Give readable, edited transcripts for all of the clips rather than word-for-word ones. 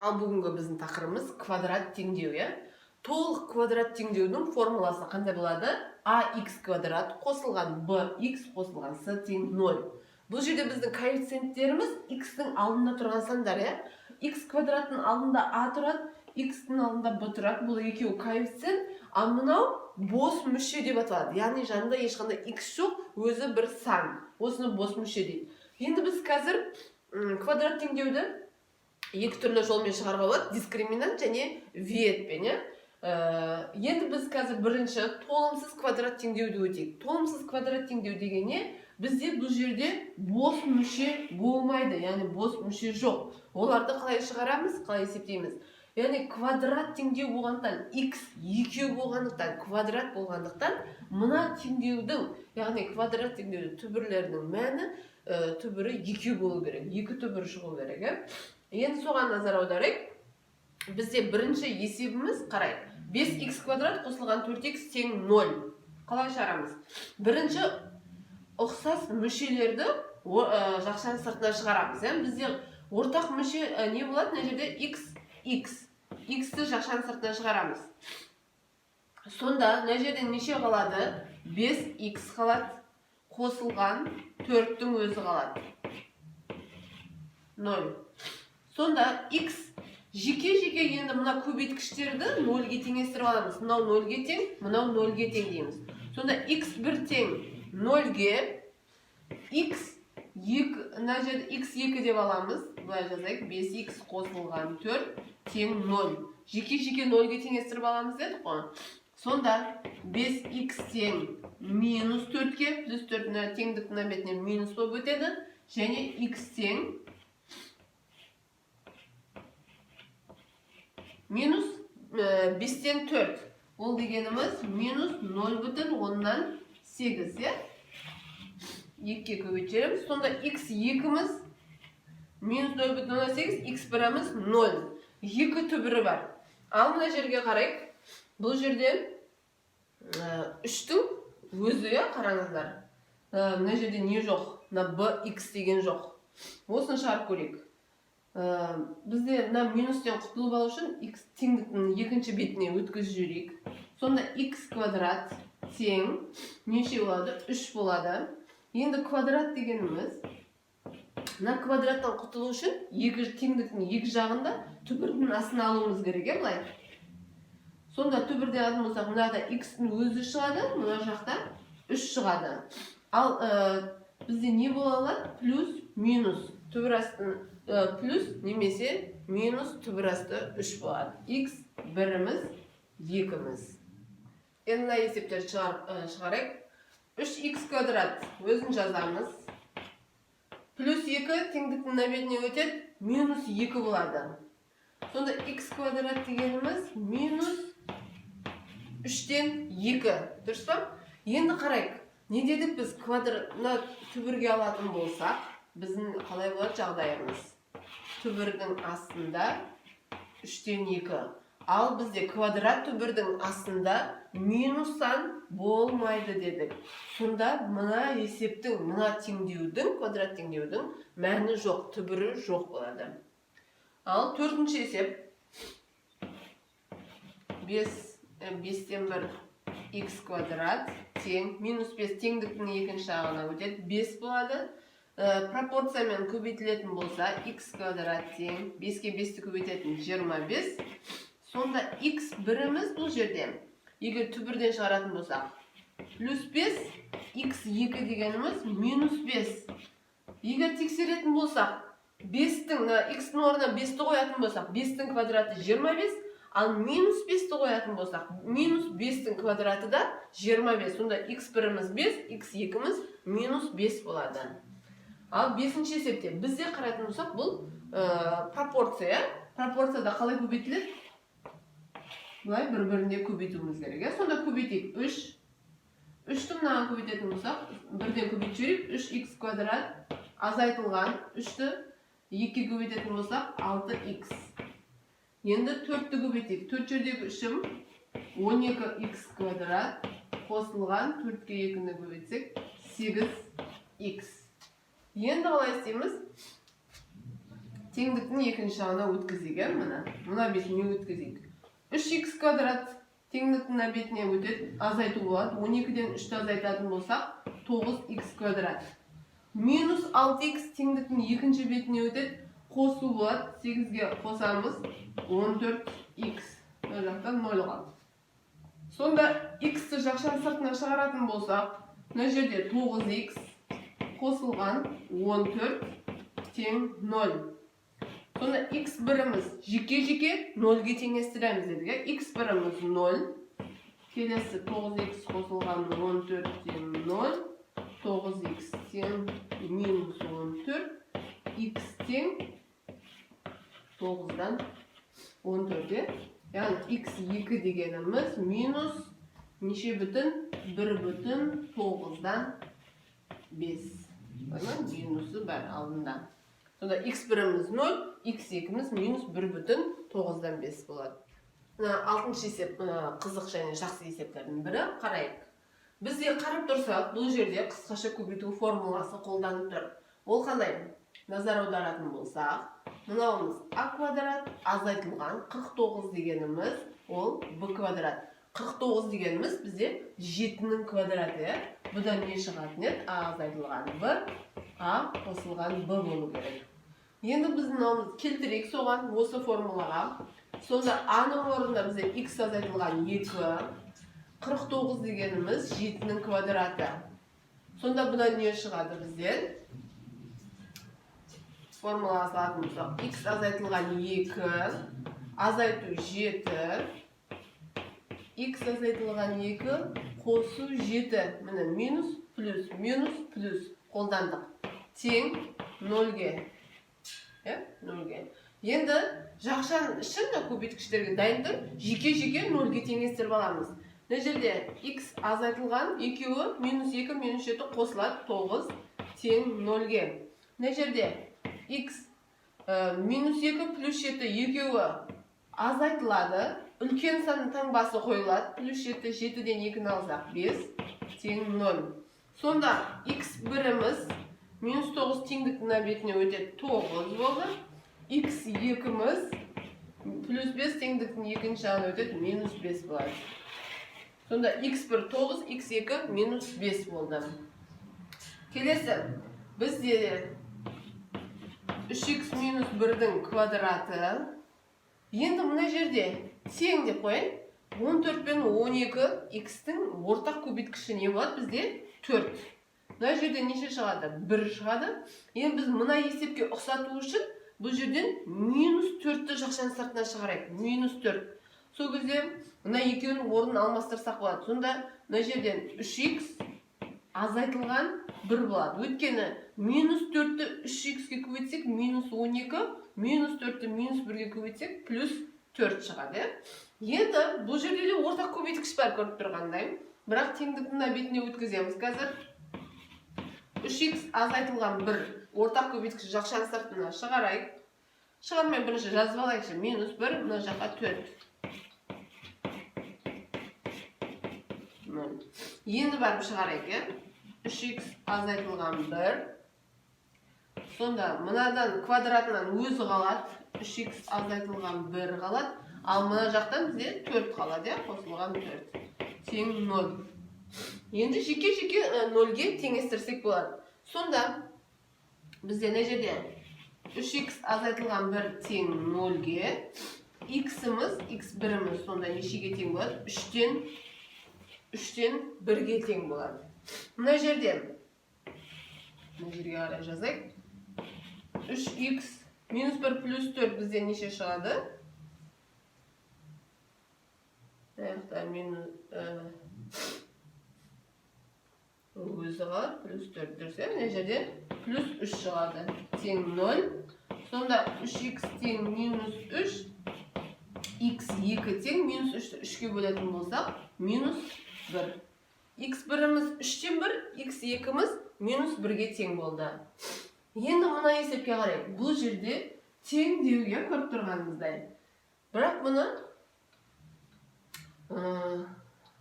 Ал бүгінгі біздің тақырыбымыз квадрат теңдеу, иә? Толық квадрат теңдеудің формуласы қандай болады? ax квадрат қосылған bx қосылған с тең 0. Бұл жерде біздің коэффициенттеріміз x-дің алдында тұрған сандар, иә? X квадраттың алдында a тұрады, x-дің алдында b тұрады. Бұл екеуі коэффициент, ал мынау бос мүше деп аталады. Яғни жанында ешқандай x жоқ, өзі бір сан. Осыны бос мүше дейді. Енді біз қазір квадрат теңдеуді екі түрлі жолмен шығаруға болады, дискриминант және ветпен, иә? Енді біз қазір бірінші толымсыз квадрат теңдеуді өтейік. Толымсыз квадрат теңдеу деген не? Бізде бұл жерде бос мүше болмайды, яғни бос мүше жоқ. Оларды қалай шығарамыз, қалай есептейміз? Яғни квадрат теңдеу болғандықтан, x екеу болғандықтан, квадрат болғандықтан, мына теңдеудің, яғни квадрат теңдеудің түбірлерінің мәні түбірі екеу болу керек, екі түбір шығу керек. Енді соған назар аударайық. Бізде бірінші есебіміз қарай. 5x квадрат қосылған 4x тең 0. Қалай шығарамыз? Бірінші ұқсас мүшелерді жақшаның сыртына шығарамыз. Бізде ортақ мүше не болады? Мына жерде x. X-ті жақшаның сыртына шығарамыз. Сонда мына жерде неше қалады? 5x қалады. Қосылған 4-тің өзі қалады. 0. Сонда x жеке-жеке енді мына көбейткіштерді 0-ге теңестіріп аламыз. Мынау 0-ге тең, мынау 0-ге тең дейміз. Сонда x1 тең 0-ге, x2 деп аламыз. Бұлай жазайық, 5x қосылған 4 тең 0. Жеке-жеке 0-ге теңестіріп аламыз дедік қой. Сонда 5x тең минус 4-ге, плюс 4-ні теңдіктің бетіне минус болып өтеді. Және x тең минус 5-тен 4. Ол дегеніміз минус 0,8, иә? 2-ге көбейтеміз. Сонда x2-міз минус 0,8, x1-міз 0. Екі түбірі бар. Ал мына жерге қарайық. Бұл жерде 3-тің өзі, иә, қараңыздар. Мына жерде не жоқ? Мына bx деген жоқ. Осыны шығарып көрейік. Бізде минустен құтылып алу үшін x теңдіктің екінші бетіне өткізіп жіберейік. Сонда x квадрат тең неше болады? 3 болады. Енді квадрат дегеніміз, мына квадраттан құтылу үшін теңдіктің екі жағында түбірдің астына алуымыз керек, былай. Сонда түбірден алатын болсақ, мынада x-дің өзі шығады, мына жақта 3 шығады. Ал бізде не бола алады? Плюс, минус. Түбір астын плюс немесе минус түбір асты 3 болады. X біріміз, екіміз. Енді мына есептерді шығарайық. 3x квадрат өзін жазамыз. Плюс 2 теңдіктің бетіне өтеді, минус 2 болады. Сонда x квадрат дегеніміз минус 3-тен 2. Дұрыс па? Енді қарайық. Не дедік біз квадратны түбірге алатын болсақ, біздің қалай болады жағдайымыз? Түбірдің астында 3-тен 2. Ал бізде квадрат түбірдің астында минус сан болмайды дедік. Сонда мына есептің, мына теңдеудің, квадрат теңдеудің мәні жоқ, түбірі жоқ болады. Ал төртінші есеп 5-тен 1 x квадрат тең минус 5 теңдіктің екінші жағына өтеді, 5 болады. Пропорциямен көбейтілетін болса, x квадрат тең 5-ке 5-ті көбейтетін 25. Сонда x біріміз бұл жерде, егер түбірден шығаратын болсақ, плюс 5, x2 дегеніміз минус 5. Егер тексеретін болсақ, x-дің орнына 5-ті қоятын болсақ, 5-тің квадраты 25, ал минус 5-ті қоятын болсақ, минус 5-тің квадраты да 25. Сонда x біріміз 5, x2-міз минус 5 болады. Ал 5-ші есепте бізде қарайтын болсақ, бұл пропорция. Пропорцияда қалай көбейтіледі? Бұлай бір-бірінде көбейтуіміз керек. Сонда көбейтейік. 3. 3-ті мынаған көбейтетін болсақ, бірден көбейтіп жіберейік. 3x квадрат азайтылған. 3-ті 2-ге көбейтетін болсақ, 6x. Енді 4-ті көбейтейік. 4 жердегі 3-ім 12x квадрат қосылған. 4-ге 2-ні көбейтсек, 8x. Енді қалай істейміз? теңдіктің екінші жағына өткізейік, мына бетіне өткізейік. 3х квадрат теңдіктің мына бетіне өтеді, азайту болады. 12-ден 3-ті азайтатын болсақ, 9х квадрат. Минус 6х теңдіктің екінші бетіне өтеді, қосу болады. 8-ге қосамыз, 14х. Мына жақтан 0 қалды. Сонда х-ті жақшаның сыртына шығаратын болсақ, мына жерде 9х қосылған 14 тең 0. Сонда x біріміз жеке-жеке 0-ге теңестіреміз дедік. X біріміз 0. Келесі 9х қосылған 14 тең 0. 9х тең минус 14. X тең 9-дан 14-де. Яғни x2 дегеніміз минус неше бүтін? 1,9-дан 5. Минусы бар алдында. Сонда x біріміз 0, x2-міз минус 1,9-дан 5 болады. 6-шы есеп қызық және жақсы есептердің бірі. Қарайық. Бізде қарап тұрсақ, бұл жерде қысқаша көбейту формуласы қолданып тұр. Ол қандай? Назар аударатын болсақ, мынауымыз а квадрат азайтылған 49 дегеніміз ол b квадрат. 49 дегеніміз бізде 7-нің квадраты. Бұдан не шығатын еді? А азайтылған b, а қосылған b болу керек. Енді біз мынауымыз келтірейік соған осы формулаға. Сонда а-ның орнында бізде x азайтылған 2, 49 дегеніміз 7-нің квадраты. Сонда бұдан не шығады бізден? Формула азалатын болсақ, x азайтылған 2, азайту 7, x азайтылған 2, қосу 7. Міне минус, плюс қолдандық. Тең 0-ге. Енді жақшаның ішінде көбейткіштерге дайын тұр, жеке-жеке 0-ге теңестіріп аламыз. Мына жерде x азайтылған 2, минус 2, минус 7 қосылады 9 тең 0-ге. Мына жерде x минус 2 плюс 7 екеуі азайтылады. Үлкен санның таңбасы қойылады. Плюс 7, 7-ден 2-ні алсақ 5 тең 0. Сонда x біріміз минус 9 теңдіктің бетіне өтеді 9 болды. x2-міз плюс 5 теңдіктің екінші жағына өтеді минус 5 болады. Сонда x1 9, x2 минус 5 болды. Келесі, бізде 3х минус 1-дің квадраты. Енді мұна жерде тең деп қойын. 14 пен 12 x-тің ортақ көбейткіші не болады? Бізде 4. Мұна жерде неше шығады? 1 шығады. Енді біз мұна есепке ұқсату үшін бұл жерден минус 4-ті жақшаның сыртына шығарайық. Минус 4. Сол кезде мұна екеуінің орнын алмастырсақ болады. Сонда мұна жерден 3х азайтылған 1 болады. Өйткені минус 4-ті 3х-ке көбейтсек, минус 12, минус 4-ті минус 1-ге көбейтсек, плюс 4 шығады. Енді бұл жерде де ортақ көбейткіш бар көріп тұрғандай. Бірақ теңдіктің бетіне өткіземіз қазір. 3х азайтылған 1 ортақ көбейткіш жақшаның сыртына шығарайық. Шығармай бірінші жазып алайықшы. Минус 1, мына жаққа 4. Енді барып шығарайық. 3х азайтылған 1. Сонда мынадан квадратынан өзі қалады. 3х азайтылған 1 қалады. Ал мына жақтан бізде 4 қалады. Қосылған 4. Тең 0. Енді жеке-жеке 0-ге теңестірсек болады. Сонда бізде не жерде 3х азайтылған 1 тең 0-ге. X-іміз, x1-іміз сонда нешеге тең болады? 3-тен 1-ге тең болады. Мына жерге қарай жазайық. 3х минус 1 плюс 4 бізде неше шығады? Өзі қалады, плюс 4 дұрсы. Мына жерде плюс 3 шығады. Тең 0. Сонда 3х тең минус 3. x2 тең минус 3-ті 3-ке бөлетін болсақ, минус 1. x1-іміз 3-тен 1, x2-міз минус 1-ге тең болды. Енді мұна есепке қарайық. Бұл жерде тең деуге көріп тұрғанымыздай. Бірақ мұны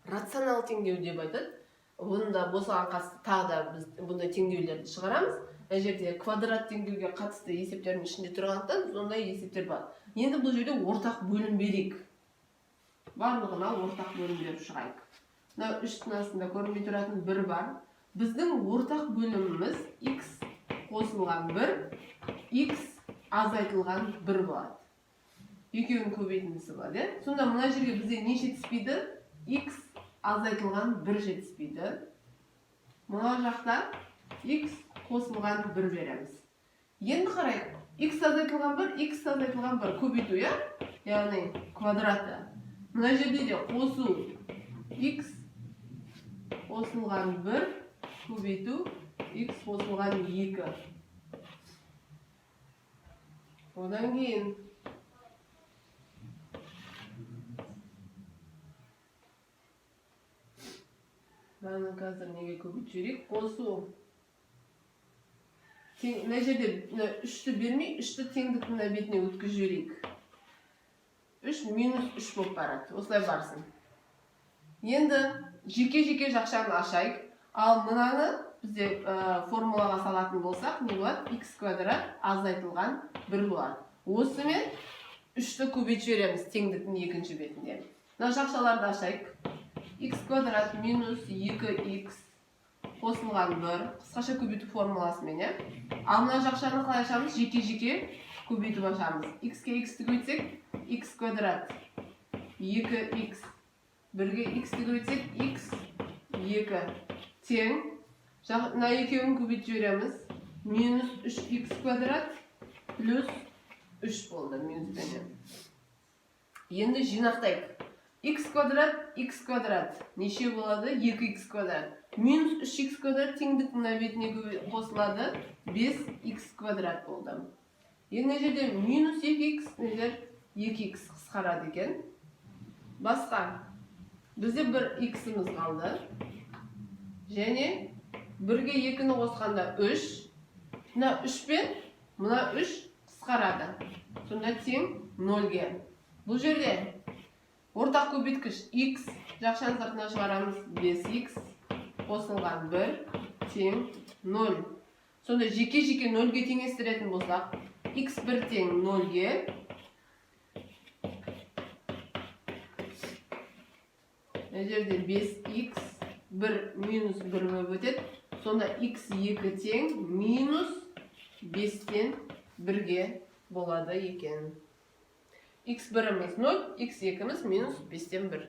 рационал теңдеу деп айтады. Бұнда босаған қатысты тағы да біз бұндай теңдеулерді шығарамыз. жерде квадрат теңдеуге қатысты есептердің ішінде тұрғандықтан сондай есептер бар. Енді бұл жерде ортақ бөлім берейік. Барлығына ортақ бөлім беріп шығайық. Мына 3-тің астында көрінбей тұратын 1 бар. Біздің ортақ бөліміміз x қосылған 1, x азайтылған 1 болады. Екеуінің көбейтіндісі болады. Сонда мына жерге бізде не жетіспейді? X азайтылған 1 жетіспейді. Мына жақта x қосылған 1 береміз. Енді қарайық. X азайтылған 1, x азайтылған 1 көбейту, яғни квадраты. Мына жерде де қосу x қосылған 1 көбейту x қосылған 2. Одан кейін мынаны қазір неге көбейтіп жіберейік? Қосу. Мына жерде 3-ті бермей, 3-ті теңдіктің бетіне өткізіп жіберейік. 3 минус 3 болып барады. Осылай барсын. Енді жеке-жеке жақшаны ашайық. Ал мынаны бізде формулаға салатын болсақ, не болады? X квадрат азайтылған 1 болады. Осымен 3-ті көбейтіп жібереміз теңдіктің екінші бетінде. Мына жақшаларды ашайық. X квадрат минус 2x қосылған 1. Қысқаша көбейту формуласымен, Ал мына жақшаны қалай ашамыз? Жеке-жеке көбейтіп ашамыз. X-ке x-ті көбейтсек, x квадрат 2x 1-ге x-ті көбейтсек, x 2 тең. Мына екеуін көбейтіп жібереміз. Минус 3x квадрат плюс 3 болды. Енді жинақтайық. X квадрат неше болады? 2x квадрат. Минус 3x квадрат теңдіктің бетіне қосылады. 5x квадрат болды. Енді жерде минус 2x, 2x қысқарады екен. Басқа. Бізде бір x-іміз қалды. Және 1-ге 2-ні қосқанда 3. Мына 3 пен мына 3 қысқарады. Сонда тең 0-ге. Бұл жерде ортақ көбейткіш x, жақшаны сыртына шығарамыз, 5x қосылған 1 тең 0. Сонда жеке-жеке 0-ге теңестіретін болсақ, x1 тең 0-ге, жерде 5x1 минус 1 болып өтеді. Сонда x2 тең минус 5-тен 1-ге болады екен. x1-іміз 0, x2-іміз минус 5-тен 1.